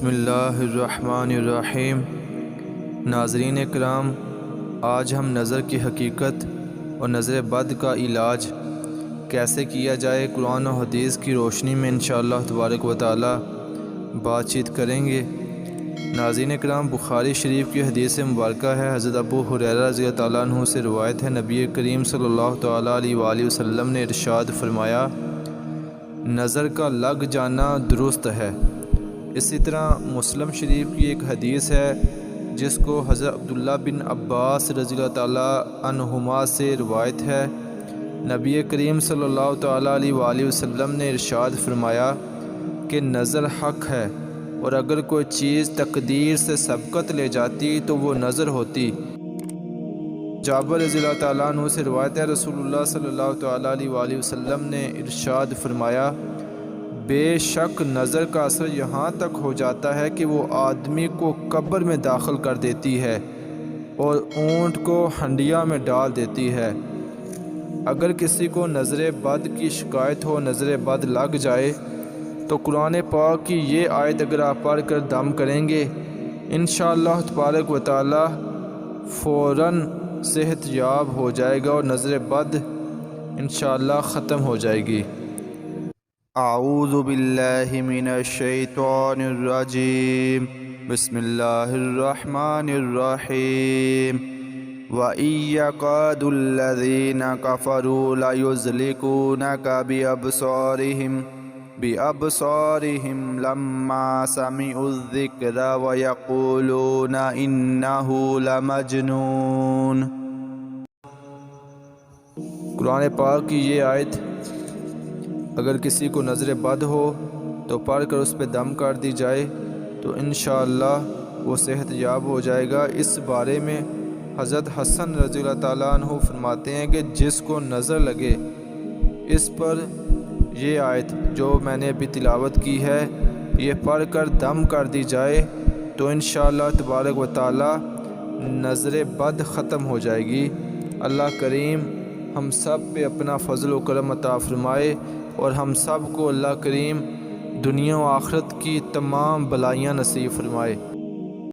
بسم اللہ الرحمن الرحیم۔ ناظرین اکرام، آج ہم نظر کی حقیقت اور نظر بد کا علاج کیسے کیا جائے قرآن و حدیث کی روشنی میں انشاءاللہ تبارک و تعالی بات چیت کریں گے۔ ناظرین اکرام، بخاری شریف کی حدیث مبارکہ ہے، حضرت ابو ہریرہ رضی تعالیٰ عنہ سے روایت ہے، نبی کریم صلی اللہ تعالیٰ علیہ وآلہ وسلم نے ارشاد فرمایا، نظر کا لگ جانا درست ہے۔ اسی طرح مسلم شریف کی ایک حدیث ہے جس کو حضرت عبداللہ بن عباس رضی اللہ تعالیٰ عنہما سے روایت ہے، نبی کریم صلی اللہ تعالیٰ علیہ وآلہ وسلم نے ارشاد فرمایا کہ نظر حق ہے، اور اگر کوئی چیز تقدیر سے سبقت لے جاتی تو وہ نظر ہوتی۔ جابر رضی اللہ تعالیٰ عنہ سے روایت ہے، رسول اللہ صلی اللہ تعالیٰ علیہ وآلہ وسلم نے ارشاد فرمایا، بے شک نظر کا اثر یہاں تک ہو جاتا ہے کہ وہ آدمی کو قبر میں داخل کر دیتی ہے اور اونٹ کو ہنڈیا میں ڈال دیتی ہے۔ اگر کسی کو نظر بد کی شکایت ہو، نظر بد لگ جائے، تو قرآن پاک کی یہ آیت اگر آپ پڑھ کر دم کریں گے، انشاءاللہ تبارک و تعالی فوراً صحت یاب ہو جائے گا اور نظر بد انشاءاللہ ختم ہو جائے گی۔ اعوذ باللہ من الشیطان الرجیم، بسم اللہ الرحمن الرحیم۔ وَإِن يَكَادُ الَّذِينَ كَفَرُوا لَيُزْلِقُونَكَ بِأَبْصَارِهِمْ لَمَّا سَمِعُوا الذِّكْرَ وَيَقُولُونَ إِنَّهُ لَمَجْنُونٌ۔ قرآن پاک کی یہ آیت اگر کسی کو نظر بد ہو تو پڑھ کر اس پہ دم کر دی جائے تو انشاءاللہ وہ صحت یاب ہو جائے گا۔ اس بارے میں حضرت حسن رضی اللہ تعالیٰ عنہ فرماتے ہیں کہ جس کو نظر لگے اس پر یہ آیت جو میں نے ابھی تلاوت کی ہے یہ پڑھ کر دم کر دی جائے تو انشاءاللہ تبارک و تعالی نظر بد ختم ہو جائے گی۔ اللہ کریم ہم سب پہ اپنا فضل و کرم عطا فرمائے اور ہم سب کو اللہ کریم دنیا و آخرت کی تمام بلائیاں نصیب فرمائے۔